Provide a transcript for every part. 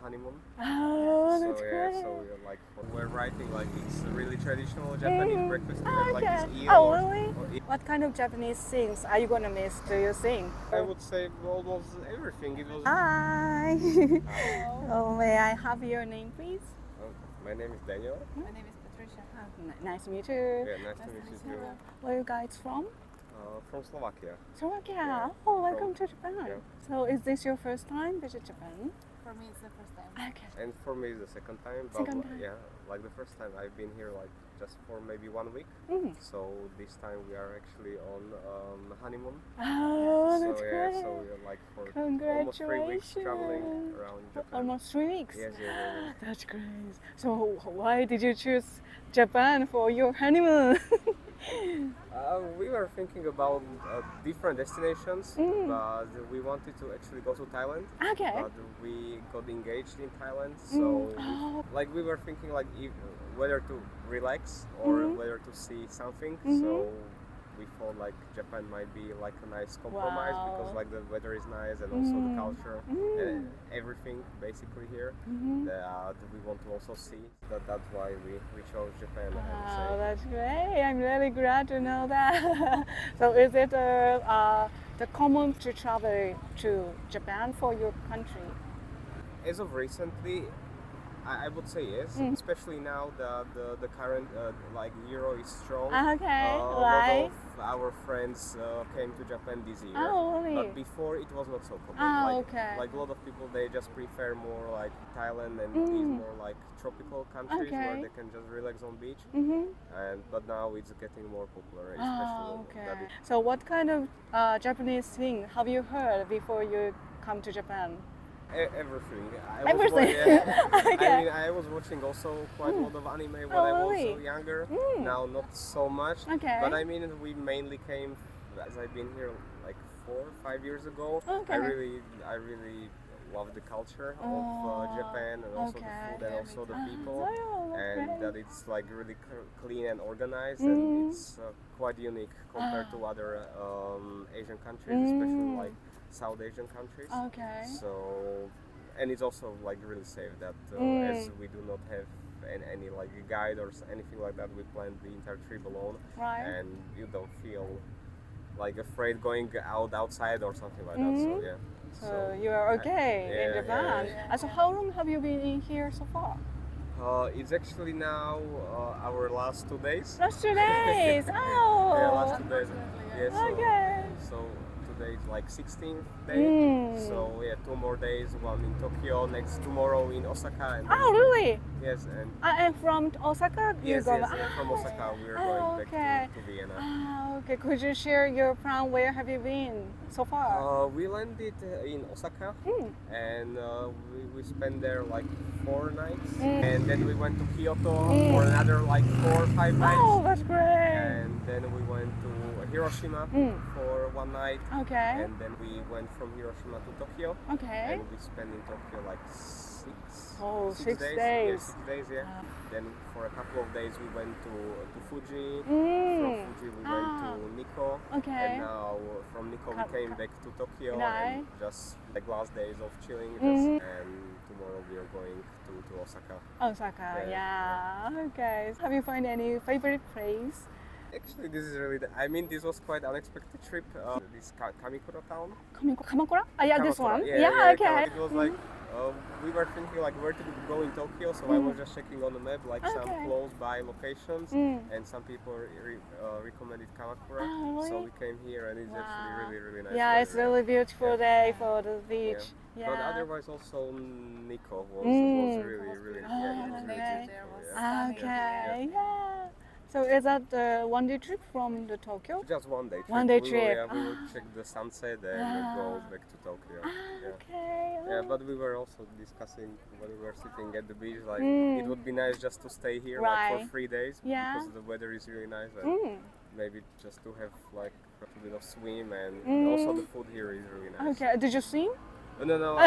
honeymoon. Oh, that's great. So we're writing like it's really traditional Japanese breakfast, like Okay. this eel. Oh, really? What kind of Japanese things are you gonna miss? Do you think? I would say almost everything. It was. Hi. Oh, may I have your name, please? My name is Daniel. My name is Patricia. Nice to meet you. Yeah, nice to meet you too. Where are you guys from? From Slovakia. Slovakia. Yeah. Oh, welcome to Japan. Yeah. So, is this your first time visit Japan? For me, it's the first time. Okay. And for me, it's the second time. But Second time. Yeah, like the first time I've been here like just for maybe 1 week. Mm. So this time we are actually on honeymoon. Oh, So that's great. so we're like for almost 3 weeks traveling Congratulations. around Japan. Almost 3 weeks. Yes. That's great. So, why did you choose Japan for your honeymoon? We were thinking about different destinations, but we wanted to actually go to Thailand. Okay. But we got engaged in Thailand, so like we were thinking like whether to relax or whether to see something. So we thought like Japan might be like a nice compromise because like the weather is nice and also the culture and everything basically here that we want to also see. That's why we chose Japan. I would say. Oh, that's great. I'm really glad to know that. So is it the common to travel to Japan for your country? As of recently, I would say yes, especially now that the current like euro is strong. Okay, A lot right. of our friends came to Japan this year. Oh, really? But before it was not so common. Oh, like, okay. like a lot of people, they just prefer more like Thailand and these more like tropical countries where Okay. they can just relax on beach. Mm-hmm. But now it's getting more popular, especially Oh, okay. that So what kind of Japanese thing have you heard before you come to Japan? Everything. Everything? Okay. I was watching also quite a lot of anime when Oh, I was really? younger. Now not so much. Okay. But I mean, we mainly came as I've been here like 4 or 5 years ago. Okay. I really love the culture of Japan and also the food and also the people, and that it's like really clean and organized and it's quite unique compared to other Asian countries, especially like South Asian countries. Okay. So, and it's also like really safe that as we do not have any like guide or anything like that, we planned the entire trip alone, Right. and you don't feel like afraid going outside or something like that. So yeah. So you are okay in yeah, Japan. yeah. So how long have you been in here so far? It's actually now our last 2 days. Last 2 days. Oh. Yeah, last 2 days. Yes. Okay. So today is like 16th day. So yeah, 2 more days. One in Tokyo, next tomorrow in Osaka. And Oh, really? Yes, and I am from Osaka. You yes, go. from Osaka we're going back to Vienna. Okay. Could you share your plan? Where have you been so far? We landed in Osaka and we spent there like 4 nights, and then we went to Kyoto for another like 4 or 5 nights. Oh, that's great. And then we went to Hiroshima for 1 night. Okay. And then we went from Hiroshima to Tokyo. Okay. And we spent in Tokyo like 6 Oh, 6 days. days. Yeah, 6 days, yeah. Then for a couple of days we went to Fuji. From Fuji we went to Nikko. Okay. And now from Nikko we came back to Tokyo Right. and just like last days of chilling. And tomorrow we are going to Osaka. Osaka. Yeah. Yeah. Okay. Have you found any favorite place? Actually, this is really. I mean, this was quite unexpected trip. This Kamikura town. Kamakura? Yeah, this Kamakura. one. Yeah, Okay. It was like we were thinking like where to go in Tokyo, so I was just checking on the map like some Okay. close by locations, and some people recommended Kamakura, Oh, so really? we came here, and it's actually really nice. Yeah, weather. it's really beautiful day for the beach. Yeah. Yeah. But otherwise, also Nikko was really Oh, yeah, it was really okay. beautiful. Yeah. Okay. Yeah. So is that the one-day trip from the Tokyo? Just 1 day trip. One day We trip. will, we will check the sunset and go back to Tokyo. Yeah. Okay. Yeah, but we were also discussing when we were sitting at the beach, like it would be nice just to stay here like Right. for 3 days Yeah. because the weather is really nice and maybe just to have like a bit of swim and also the food here is really nice. Okay. Did you swim? No.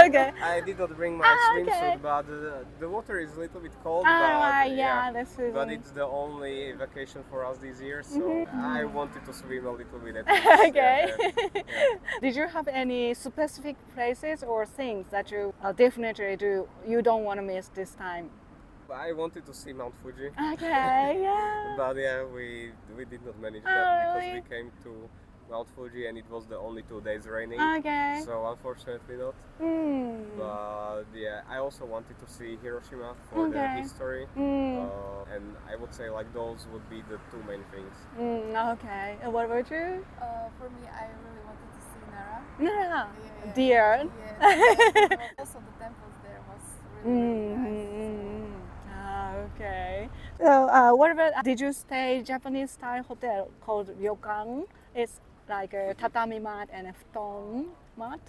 Okay. I did not bring my Okay. swimsuit, but the water is a little bit cold. Alright, but, yeah, that's it. But it's the only vacation for us this year, so I wanted to swim a little bit at least. Okay. Yeah. Did you have any specific places or things that you definitely you don't want to miss this time? I wanted to see Mount Fuji. Okay, yeah. But yeah, we did not manage Oh, that really? because we came to Mount Fuji and it was the only 2 days raining. Okay. So unfortunately not. But yeah, I also wanted to see Hiroshima for the Okay. history. And I would say like those would be the 2 main things. Okay. And what about you? For me, I really wanted to see Nara. Yeah. Yeah. Deer. Yes. Also, the temples there was really, really nice. Okay. So, what about? Did you stay Japanese style hotel called ryokan? It's like a tatami mat and a futon mat.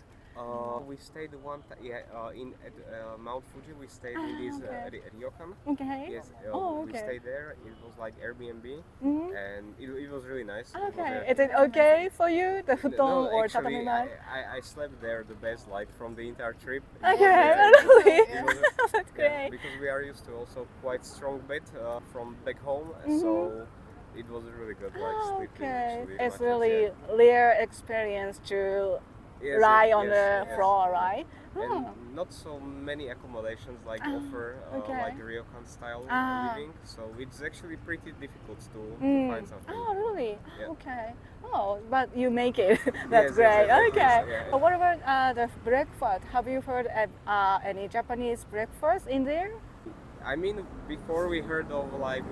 We stayed in at Mount Fuji. We stayed in this Okay. ryokan. Okay. Yes, Oh, we okay. stayed there. It was like Airbnb, and it was really nice. It was Okay. a- Is it okay for you, the futon or actually, tatami mat? I slept there the best, like from the entire trip. Okay. It was, Really? it was That's great. because we are used to also quite strong bed from back home, so it was really good, like sleeping. Okay. Actually, It's matches, really yeah. rare experience to Yes, lie yes, on yes, the yes. floor, right? And not so many accommodations like offer okay. like ryokan style living, so it's actually pretty difficult to find something. Oh, really? Yeah. Okay. Oh, but you make it. That's Yes, great. yes, yes, Okay. yes, yeah. But what about the breakfast? Have you heard of any Japanese breakfast in there? I mean, before we heard of like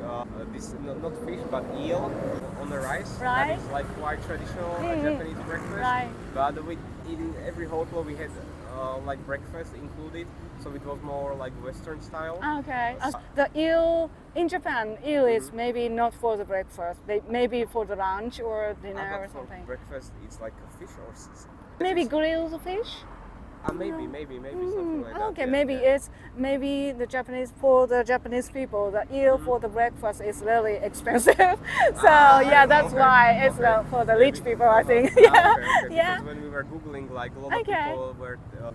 this not fish but eel on the rice. Right. That is like quite traditional Japanese breakfast. Right. But in every hotel we had like breakfast included, so it was more like Western style. Okay. The eel in Japan, eel is maybe not for the breakfast. Maybe for the lunch or dinner But or for something. breakfast, it's like a fish or Maybe grilled fish. maybe something like that. Okay, yeah, maybe yeah. it's maybe the Japanese people, the eel for the breakfast is really expensive. So yeah, that's okay, why it's okay. for the rich people, I think. Okay, okay. Yeah. Because when we were googling, like a lot of Okay. people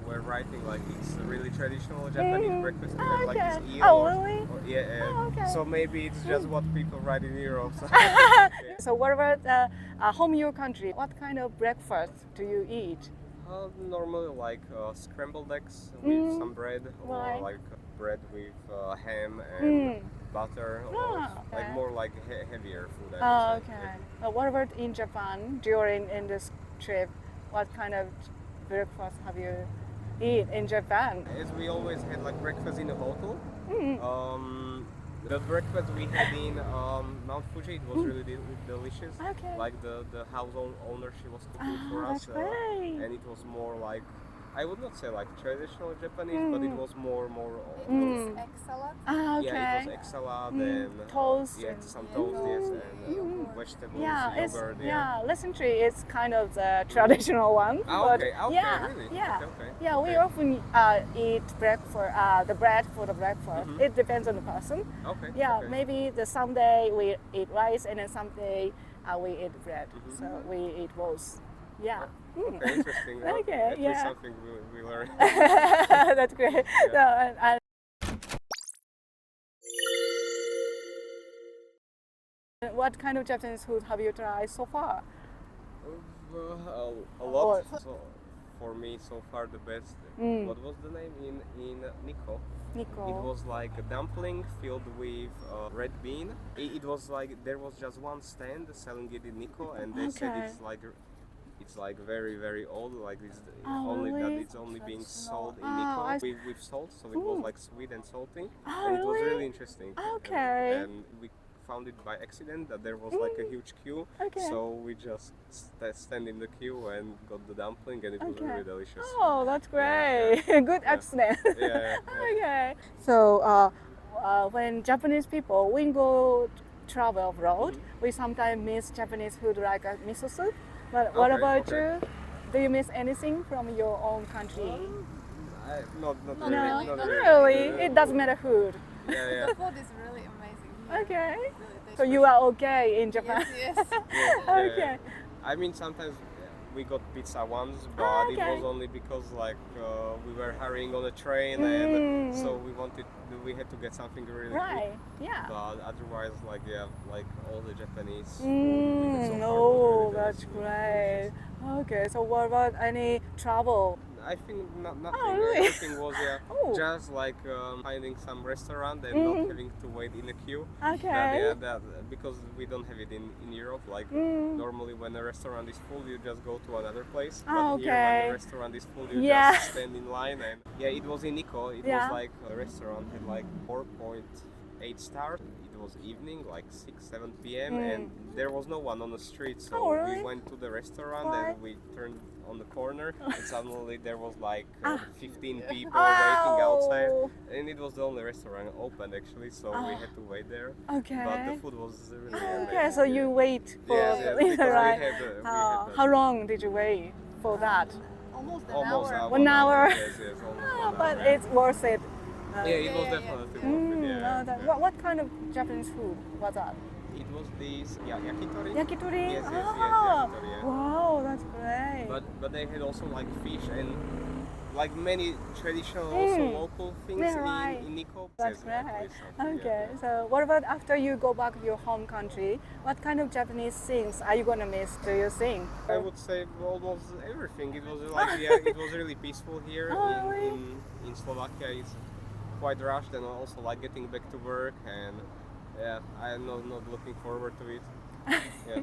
were writing like it's a really traditional Japanese breakfast. We had, like Okay. this eel Oh, or- really? or- yeah. Oh, okay. So maybe it's just what people write in Europe. So. So what about home your country? What kind of breakfast do you eat? Normally like scrambled eggs with some bread, Right. or like bread with ham and butter, or okay. like more like heavier food. I Oh, would say. okay. What about in Japan during in this trip? What kind of breakfast have you eat in Japan? As we always had like breakfast in a hotel. The breakfast we had in Mount Fuji, it was really delicious. Okay. Like the house owner, she was cooking for us, that's great. and it was more like, I would not say like traditional Japanese, but it was more. It was egg salad. Ah, okay. Yeah, it was egg salad and toast yeah, and- some toast, yes, and vegetables, Yeah, it's yogurt. listen to it's kind of the traditional one. Ah, but okay, okay, yeah, really? yeah, Okay. yeah. We often eat breakfast, the bread for the breakfast. It depends on the person. Okay. Yeah, okay. maybe the someday we eat rice and then someday we eat bread. So we eat both. Yeah. Okay, interesting. Well, Okay, at least yeah. something we learned. That's great. So, what kind of Japanese food have you tried so far? A lot. So, for me, so far the best. What was the name in Nikko? Nico. It was like a dumpling filled with red bean. It was like there was just one stand selling it in Nikko, and they said Okay. it's like very old. Like it's Oh, only that really? it's only being Traditional. sold in Oh, Nikko I with salt, so it was like sweet and salty, Oh, and it was really? really interesting. Okay. And we found it by accident that there was like a huge queue. Okay. So we just stand in the queue and got the dumpling, and it was Okay. really delicious. Oh, that's great. Good accident. Yeah. Okay. So when Japanese people, when go travel abroad, we sometimes miss Japanese food like a miso soup. But what Okay, about okay. you? Do you miss anything from your own country? Not No, really. not Not Really? It doesn't matter food. Yeah. The food is really amazing here. Okay. Really So you are okay in Japan? Yes, yes. Yeah, Okay. I mean, sometimes we got pizza once, but it okay. was only because like we were hurrying on the train, and so we had to get something really Right. quick. Yeah. But otherwise, like like all the Japanese food we had so far was Oh, really that's delicious. great. Okay, so what about any travel? I think nothing. Oh, really? Everything was Oh. just like finding some restaurant and not having to wait in a queue. Okay. That because we don't have it in Europe. Like normally when a restaurant is full, you just go to another place. But here Okay. when the restaurant is full, you Yeah. just stand in line. And it was in Nikko. It Yeah. was like a restaurant had like 4.8 stars. It was evening, like 6-7 p.m. and there was no one on the street. So Oh, really? we went to the restaurant Why? and we turned on the corner and suddenly there was like 15 people Oh. waiting outside, and it was the only restaurant open actually, so we had to wait there. Okay. But the food was really amazing. Okay, so you wait for Yes, the because we right? had How long did you wait for that? Almost an almost hour. 1 hour. Yes, almost 1 But hour. it's worth it. Yeah, it was yeah, definitely yeah. worth it. Yeah, yeah. What kind of Japanese food was that? It was this yakitori. Yakitori? Yes, yakitori. Yeah. Wow, that's great. But they had also like fish and like many traditional also local things Yeah, right. in Nikko. That's Yes, great. definitely something, Okay, so what about after you go back to your home country? What kind of Japanese things are you gonna miss, do you think? I would say almost everything. It was like it was really peaceful here Oh, really? in Slovakia. It's quite rushed and also like getting back to work, and I'm not looking forward to it. Yeah.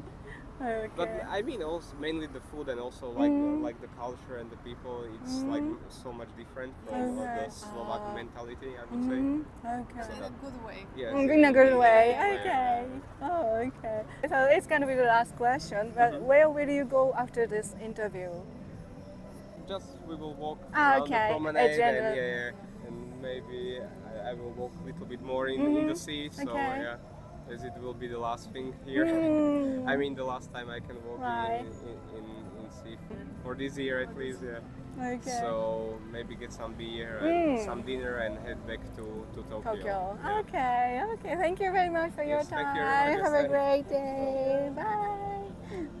Okay. But I mean also mainly the food and also like the culture and the people. It's like so much different from Okay. the Slovak mentality, I would say. Okay. In a good way. Yes, In a good way. yeah, Okay. yeah. Oh, okay. So it's gonna be the last question. But where will you go after this interview? Just we will walk Ah, around okay. the promenade general- and maybe I will walk a little bit more in the sea. So Okay. as it will be the last thing here. I mean the last time I can walk Right. in sea for this year at least. Yeah. Okay. So maybe get some beer and some dinner and head back to Tokyo. Tokyo. Yeah. Okay. Okay. Thank you very much for your Yes, thank time. you very much. Have a great day. Bye.